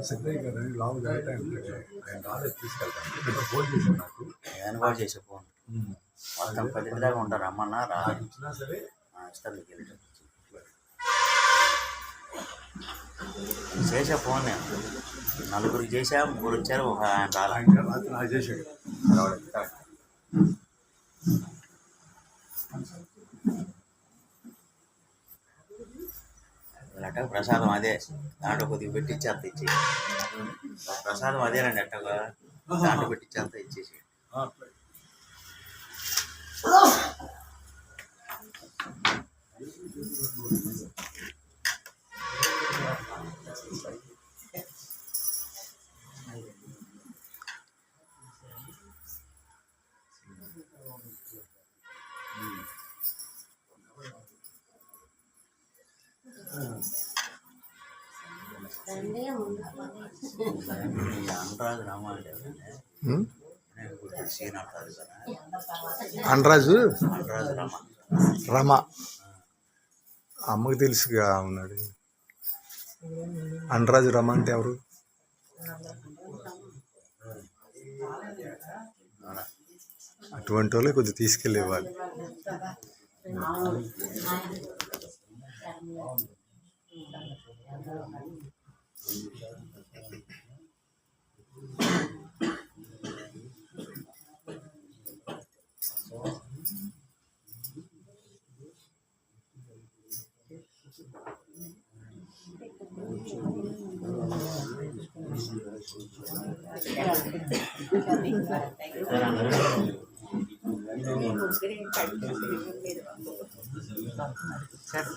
సిద్ధయ్య గారు లావు జాగ్రత్త ఆయన రాలేదు తీసుకెళ్తాను ఫోన్ చేశాను నాకు నేను కూడా చేసే ఫోన్ మొత్తం 10 దాకా ఉంటారు అమ్మన్నా రా ఇచ్చినా సరే ఇస్తాను చేసా ఫోన్ నేను నలుగురికి చేసా 3 వచ్చారు ఒక ఆయన రాలేదు రాత్రి నాకు చేశాడు అట్ట ప్రసాదం అదే దాంట్లో కొద్దిగా పెట్టించి అంత ఇచ్చి ప్రసాదం అదేనండి అట్టగా దాంట్లో పెట్టించి అంత ఇచ్చేసి అనరాజు రమ అమ్మకు తెలుసుగా ఉన్నాడు. అనరాజు రమ అంటే ఎవరు? అటువంటి వాళ్ళే కొద్దిగా తీసుకెళ్ళేవాళ్ళు. సరే